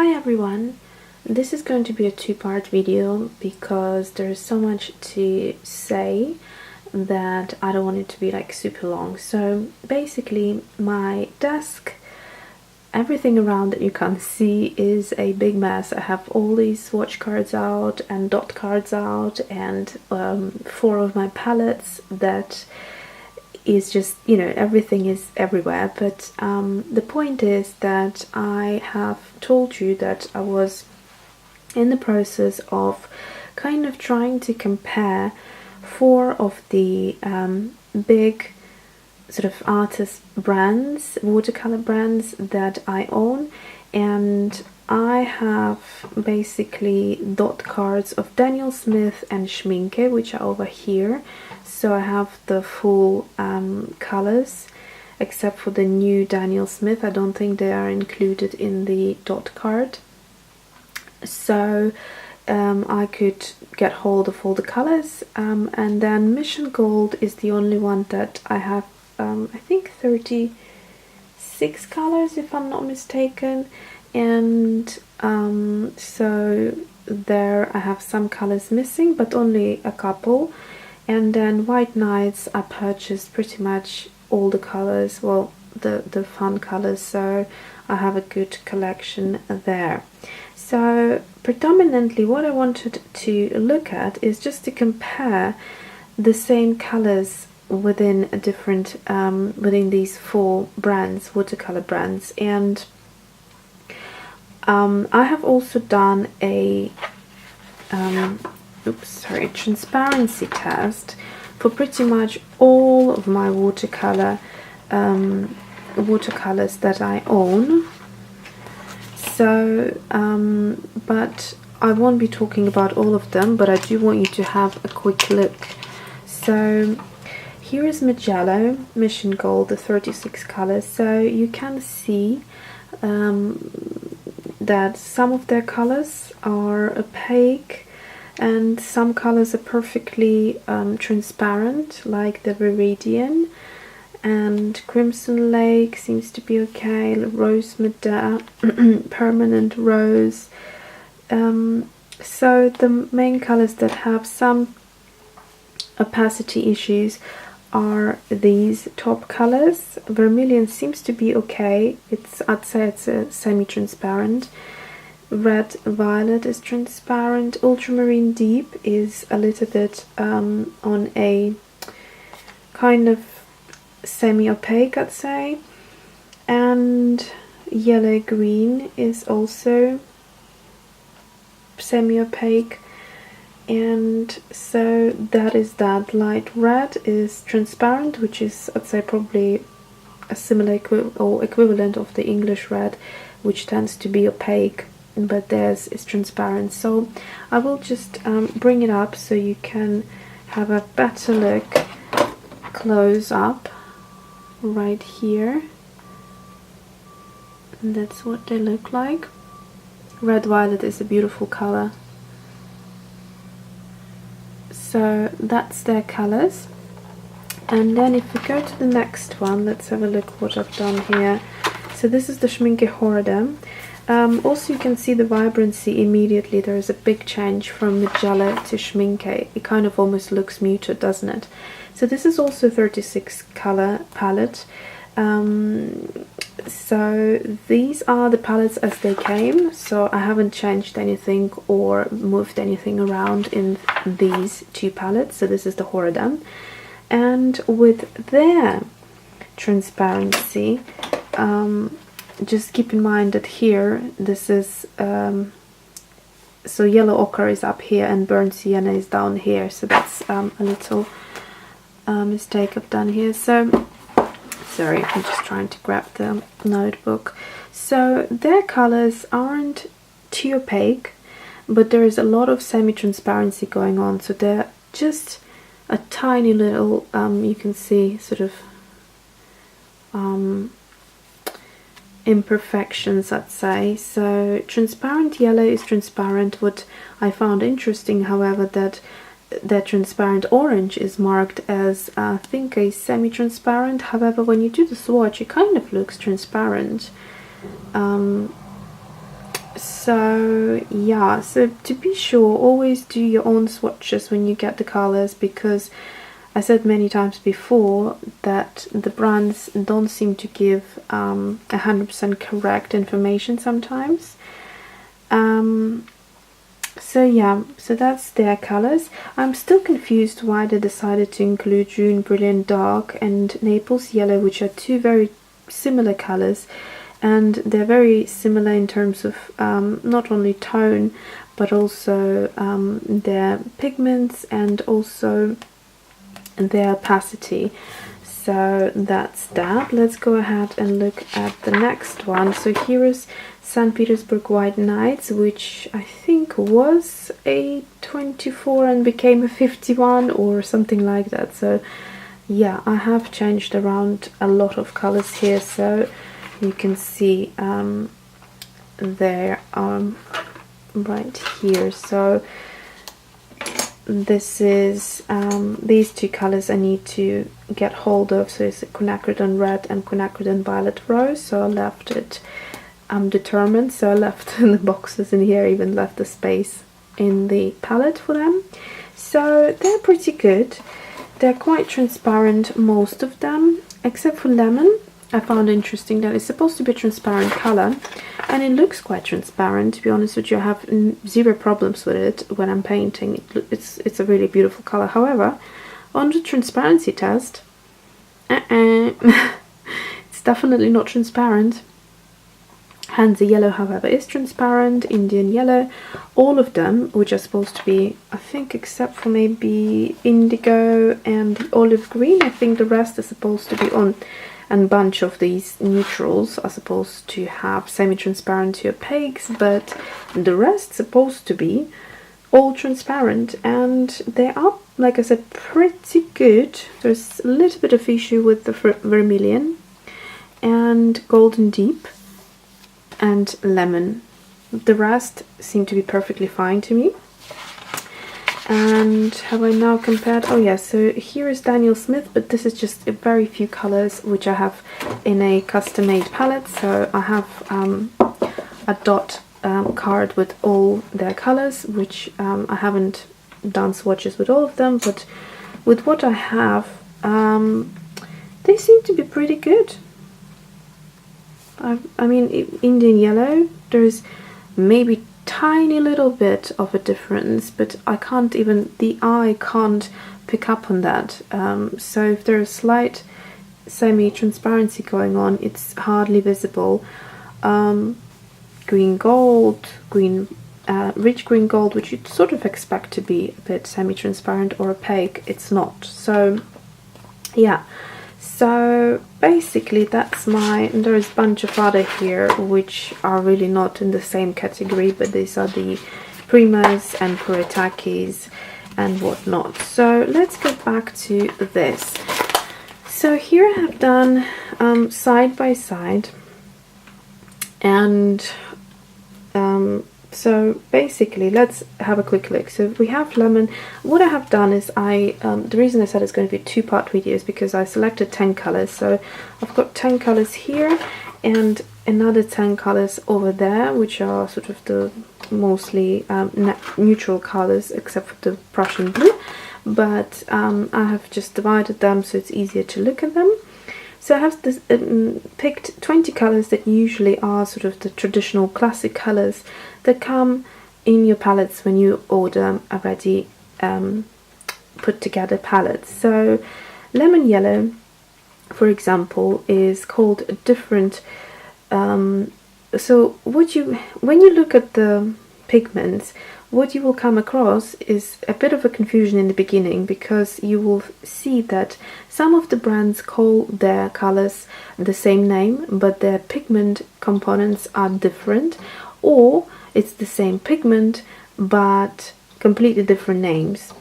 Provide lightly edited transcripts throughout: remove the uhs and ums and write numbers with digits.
Hi everyone, this is going to be a two-part video because there's so much to say that I don't want it to be like super long. So basically my desk, everything around that you can't see is a big mess. I have all these swatch cards out and dot cards out and 4 of my palettes that is just, everything is everywhere. But the point is that I have told you that I was in the process of kind of trying to compare 4 of the big sort of artist brands, watercolor brands that I own, and I have basically dot cards of Daniel Smith and Schminke, which are over here. So I have the full colors, except for the new Daniel Smith. I don't think they are included in the dot card. So I could get hold of all the colors, and then Mission Gold is the only one that I have, I think 36 colors if I'm not mistaken, and so there I have some colors missing, but only a couple. And then White Nights, I purchased pretty much all the colors, well, the fun colors, so I have a good collection there. So predominantly what I wanted to look at is just to compare the same colors within a different within these 4 brands, watercolor brands. And I have also done a transparency test for pretty much all of my watercolors that I own. So but I won't be talking about all of them, but I do want you to have a quick look. So here is Magenta, Mission Gold, the 36 colors. So you can see that some of their colors are opaque and some colors are perfectly transparent, like the Viridian, and Crimson Lake seems to be okay, Rose Madder, Permanent Rose. So the main colors that have some opacity issues are these top colors. Vermilion seems to be okay, I'd say it's a semi-transparent. Red Violet is transparent. Ultramarine Deep is a little bit on a kind of semi-opaque, I'd say. And Yellow Green is also semi-opaque. And so that is that. Light Red is transparent, which is, I'd say, probably a similar equivalent of the English Red, which tends to be opaque, but theirs is transparent. So I will just bring it up so you can have a better look close up right here. And that's what they look like. Red Violet is a beautiful color. So that's their colors. And then if we go to the next one, let's have a look what I've done here. So this is the Schminke Horadam. Also you can see the vibrancy immediately. There is a big change from Magenta to Schminke. It kind of almost looks muted, doesn't it? So this is also 36 color palette. So these are the palettes as they came, so I haven't changed anything or moved anything around in these 2 palettes. So this is the Horadam, and with their transparency, just keep in mind that here this is so yellow ochre is up here and burnt sienna is down here, so that's a little mistake I've done here. So sorry, I'm just trying to grab the notebook. So their colors aren't too opaque, but there is a lot of semi-transparency going on, so they're just a tiny little you can see sort of imperfections, I'd say. So transparent yellow is transparent. What I found interesting, however, that transparent orange is marked as I think a semi-transparent. However, when you do the swatch, it kind of looks transparent. So yeah, so to be sure, always do your own swatches when you get the colors, because I said many times before that the brands don't seem to give 100% correct information sometimes. So yeah, so that's their colors. I'm still confused why they decided to include June Brilliant Dark and Naples Yellow, which are two very similar colors, and they're very similar in terms of not only tone but also their pigments and also their opacity. So that's that. Let's go ahead and look at the next one. So here is St. Petersburg White Nights, which I think was a 24 and became a 51 or something like that. So yeah, I have changed around a lot of colors here, so you can see there right here. So this is these two colors I need to get hold of. So it's quinacridone red and quinacridone violet rose. So I left it, I'm determined, so I left the boxes in here, even left the space in the palette for them. So they're pretty good. They're quite transparent, most of them, except for lemon. I found interesting that it's supposed to be a transparent color, and it looks quite transparent. To be honest with you, I have zero problems with it when I'm painting. It's a really beautiful color. However, on the transparency test, it's definitely not transparent. Hansa Yellow, however, is transparent. Indian Yellow, all of them, which are supposed to be, I think, except for maybe Indigo and the Olive Green, I think the rest is supposed to be on. And a bunch of these neutrals are supposed to have semi-transparent to opaques, but the rest supposed to be all transparent, and they are, like I said, pretty good. There's a little bit of issue with the vermilion and golden deep and lemon. The rest seem to be perfectly fine to me. And have I now compared? Oh yeah, so here is Daniel Smith, but this is just a very few colors which I have in a custom-made palette. So I have a dot card with all their colors, which I haven't done swatches with all of them, but with what I have, they seem to be pretty good. I mean, Indian Yellow, there's maybe tiny little bit of a difference, but I can't even, the eye can't pick up on that. So if there's slight semi-transparency going on, it's hardly visible. Green gold, rich green gold, which you'd sort of expect to be a bit semi-transparent or opaque, it's not. So yeah, so basically that's and there's a bunch of other here which are really not in the same category, but these are the Primas and Kuritakis and whatnot. So let's get back to this. So here I have done side by side, and so basically let's have a quick look. So we have lemon. What I have done is the reason I said it's going to be a two-part video is because I selected 10 colors. So I've got 10 colors here and another 10 colors over there, which are sort of the mostly neutral colors except for the Prussian blue, but I have just divided them so it's easier to look at them. So I have this, picked 20 colors that usually are sort of the traditional classic colors that come in your palettes when you order already put together palettes. So lemon yellow, for example, is called a different. So when you look at the pigments, what you will come across is a bit of a confusion in the beginning, because you will see that some of the brands call their colors the same name, but their pigment components are different, or it's the same pigment but completely different names.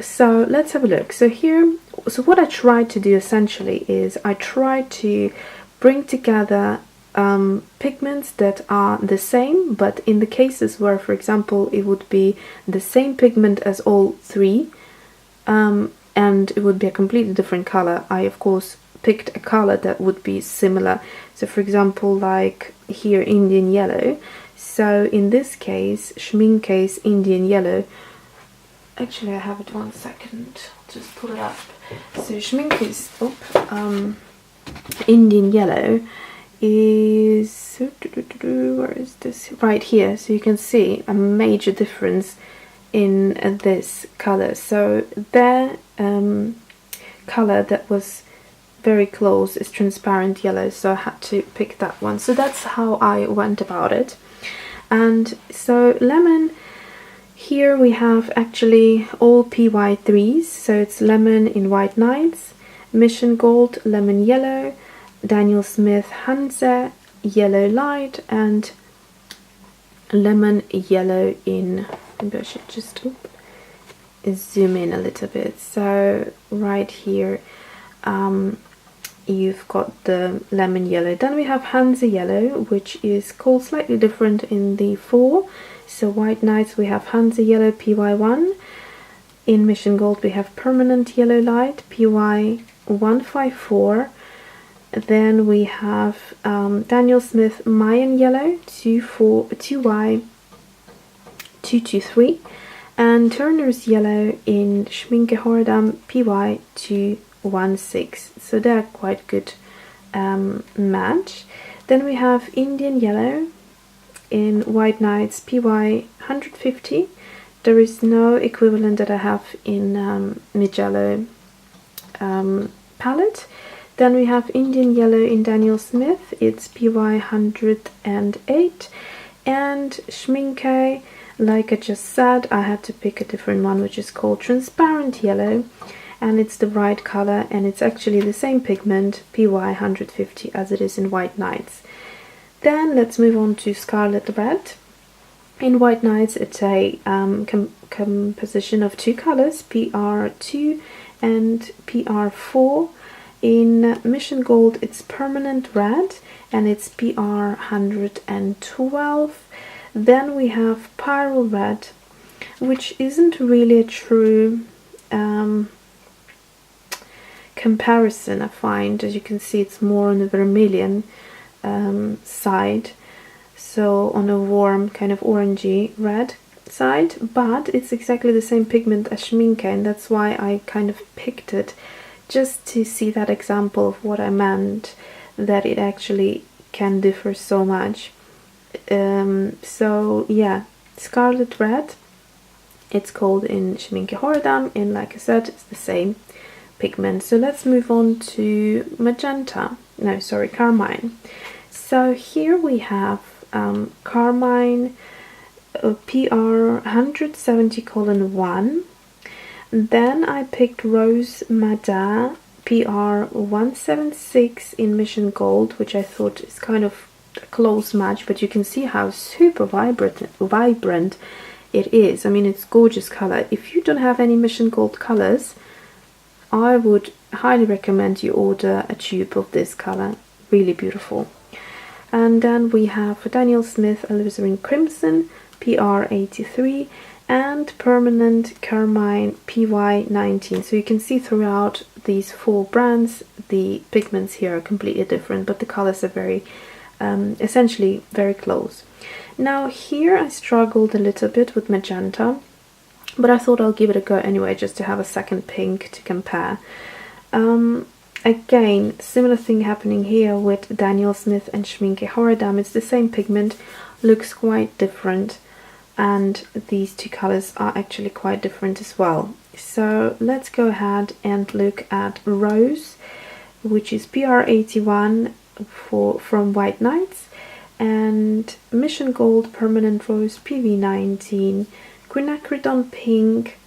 So let's have a look. So here, so what I tried to do essentially is I tried to bring together pigments that are the same, but in the cases where, for example, it would be the same pigment as all three, and it would be a completely different color, I of course picked a color that would be similar. So for example, like here, Indian Yellow So in this case, Schmincke's Indian Yellow. Actually, I have it 1 second. I'll just pull it up. So Schmincke's Indian Yellow is, where is this? Right here. So you can see a major difference in this color. So their color that was very close is transparent yellow, so I had to pick that one. So that's how I went about it. And so lemon, here we have actually all PY3s, so it's lemon in White Nights, Mission Gold, Lemon Yellow, Daniel Smith Hansa, Yellow Light, and Lemon Yellow in, maybe I should just zoom in a little bit. So right here you've got the lemon yellow. Then we have Hansa Yellow, which is called slightly different in the 4. So White Nights we have Hansa Yellow PY1. In Mission Gold we have Permanent Yellow Light PY154. Then we have Daniel Smith Mayan Yellow 2Y223, and Turner's Yellow in Schminke Horadam PY216. So they're quite good match. Then we have Indian Yellow in White Nights PY150. There is no equivalent that I have in Mijello palette. Then we have Indian Yellow in Daniel Smith, it's PY108, and Schminke, like I just said, I had to pick a different one, which is called Transparent Yellow, and it's the right color, and it's actually the same pigment, PY150, as it is in White Nights. Then let's move on to Scarlet Red. In White Nights it's a composition of 2 colors, PR2 and PR4. In Mission Gold it's Permanent Red and it's PR112. Then we have Pyral Red, which isn't really a true comparison, I find. As you can see, it's more on the vermilion side, so on a warm kind of orangey red side, but it's exactly the same pigment as Schminke, and that's why I kind of picked it, just to see that example of what I meant, that it actually can differ so much. So yeah, Scarlet Red, it's called in Schminke Horadam, and like I said, it's the same pigment. So let's move on to Magenta, no sorry, Carmine. So here we have Carmine PR170:1. Then I picked Rose Madder PR176 in Mission Gold, which I thought is kind of a close match, but you can see how super vibrant it is. I mean, it's gorgeous color. If you don't have any Mission Gold colors, I would highly recommend you order a tube of this color. Really beautiful. And then we have Daniel Smith Alizarin Crimson PR83 and Permanent Carmine PY19. So you can see throughout these 4 brands the pigments here are completely different, but the colors are very essentially very close. Now here I struggled a little bit with Magenta, but I thought I'll give it a go anyway, just to have a second pink to compare. Again, similar thing happening here with Daniel Smith and Schminke Horadam. It's the same pigment, looks quite different, and these 2 colors are actually quite different as well. So let's go ahead and look at Rose, which is PR81 from White Nights, and Mission Gold Permanent Rose PV19, Quinacridone Pink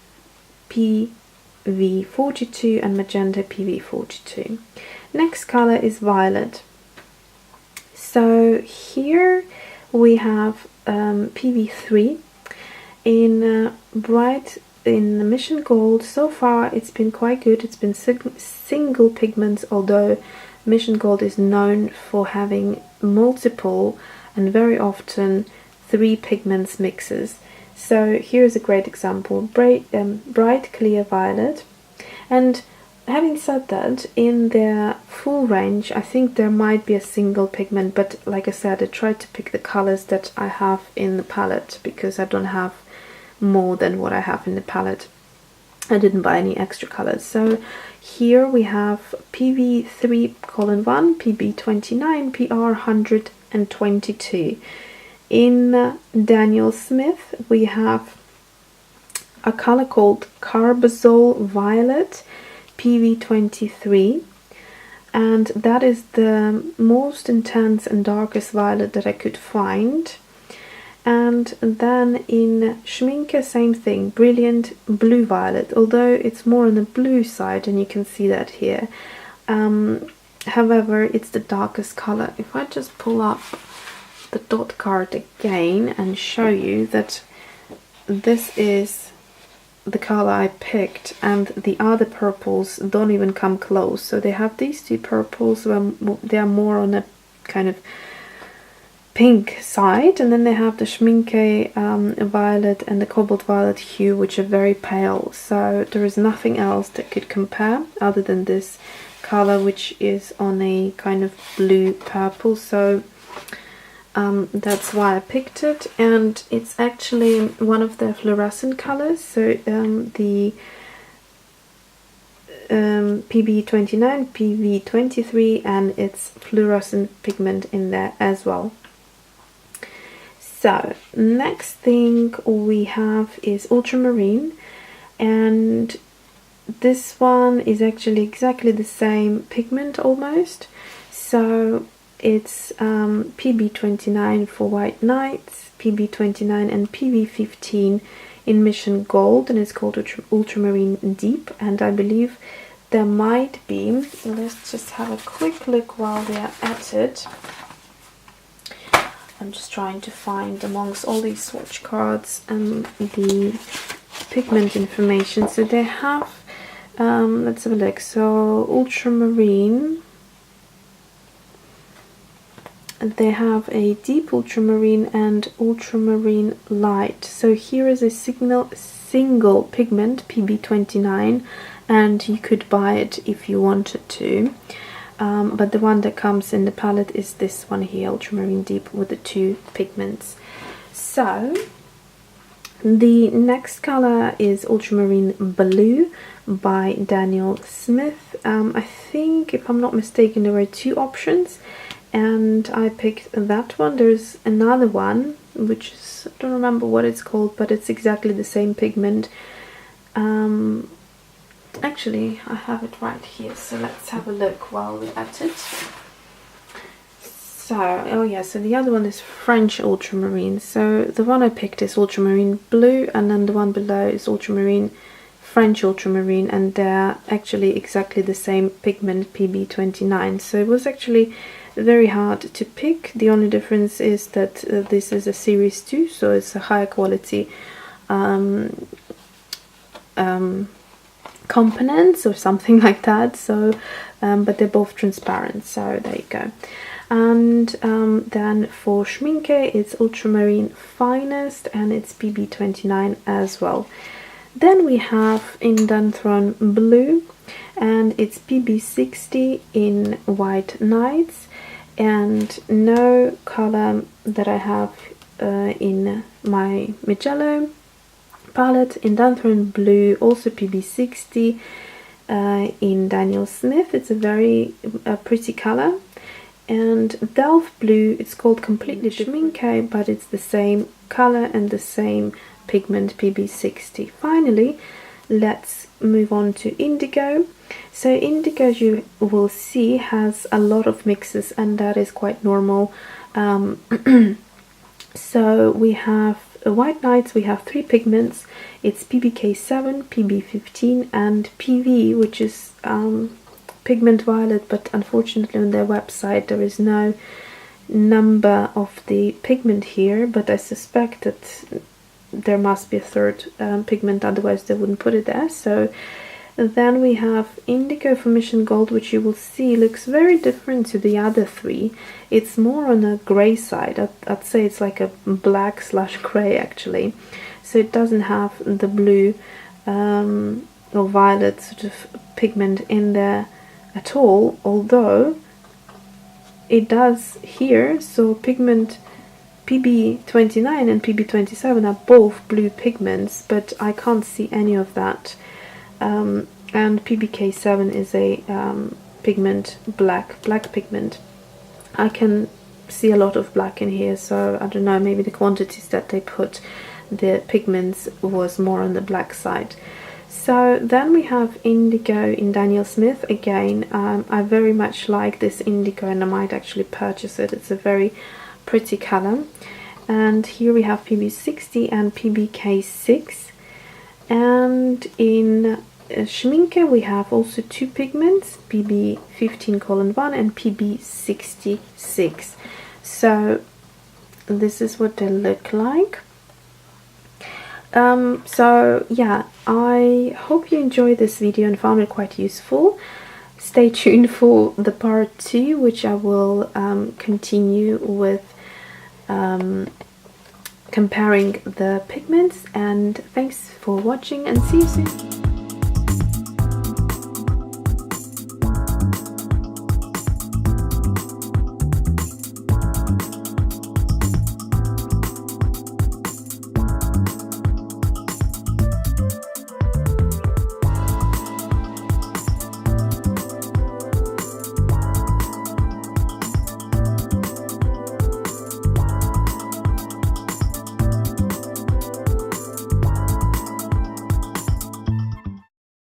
PV42, and Magenta PV42. Next color is Violet. So here we have PV3 in in Mission Gold. So far it's been quite good. It's been single pigments, although Mission Gold is known for having multiple and very often 3 pigments mixes. So here's a great example, bright clear violet. And having said that, in their full range, I think there might be a single pigment, but like I said, I tried to pick the colors that I have in the palette because I don't have more than what I have in the palette. I didn't buy any extra colors. So here we have PV3:1, PB29, PR122. In Daniel Smith we have a color called Carbazole Violet, PV23, and that is the most intense and darkest violet that I could find. And then in Schminke, same thing, Brilliant Blue Violet, although it's more on the blue side, and you can see that here. However, it's the darkest color. If I just pull up the dot card again and show you that this is the color I picked, and the other purples don't even come close. So they have these two purples where they are more on a kind of pink side, and then they have the Schminke violet and the cobalt violet hue, which are very pale. So there is nothing else that could compare other than this color, which is on a kind of blue purple. So that's why I picked it, and it's actually one of the fluorescent colors. So the PB29, PV23, and it's fluorescent pigment in there as well. So next thing we have is ultramarine, and this one is actually exactly the same pigment almost. So it's PB29 for White Nights, PB29 and PV15 in Mission Gold, and it's called Ultramarine Deep. And I believe there might be, let's just have a quick look while we are at it. I'm just trying to find amongst all these swatch cards and the pigment information. So they have, let's have a look. So ultramarine, they have a deep ultramarine and ultramarine light. So here is a single pigment, PB29, and you could buy it if you wanted to. But the one that comes in the palette is this one here, ultramarine deep, with the two pigments. So the next color is ultramarine blue by Daniel Smith. I think, if I'm not mistaken, there were two options, and I picked that one. There's another one which is, I don't remember what it's called, but it's exactly the same pigment. Actually, I have it right here, so let's have a look while we're at it. So, oh yeah, so the other one is French ultramarine. So the one I picked is ultramarine blue, and then the one below is ultramarine, French ultramarine, and they're actually exactly the same pigment, PB29. So it was actually very hard to pick. The only difference is that this is a series 2, so it's a higher quality components or something like that. So but they're both transparent, so there you go. And then for Schminke, it's ultramarine finest, and it's PB29 as well. Then we have Indantron blue, and it's PB60 in White Nights, and no color that I have in my Mijello palette. Indantron blue, also PB60 in Daniel Smith. It's a very pretty color. And Delft blue, it's called completely Schminke, but it's the same color and the same pigment, PB60. Finally, let's move on to indigo. So indigo, as you will see, has a lot of mixes, and that is quite normal. So we have White Nights, we have 3 pigments. It's PBK7, PB15 and PV, which is pigment violet, but unfortunately on their website there is no number of the pigment here, but I suspect that there must be a third pigment, otherwise they wouldn't put it there. So then we have Indigo for Mission Gold, which you will see looks very different to the other 3. It's more on a grey side. I'd say it's like a black/grey actually. So it doesn't have the blue or violet sort of pigment in there at all, although it does here. So pigment PB29 and PB27 are both blue pigments, but I can't see any of that. And PBK7 is a pigment, black pigment. I can see a lot of black in here, so I don't know, maybe the quantities that they put the pigments was more on the black side. So then we have Indigo in Daniel Smith again. I very much like this Indigo and I might actually purchase it. It's a very pretty color. And here we have PB60 and PBK6. And in Schminke we have also two pigments, PB15:1 and PB66. So this is what they look like. So yeah, I hope you enjoyed this video and found it quite useful. Stay tuned for the part 2, which I will continue with comparing the pigments. And thanks for watching and see you soon.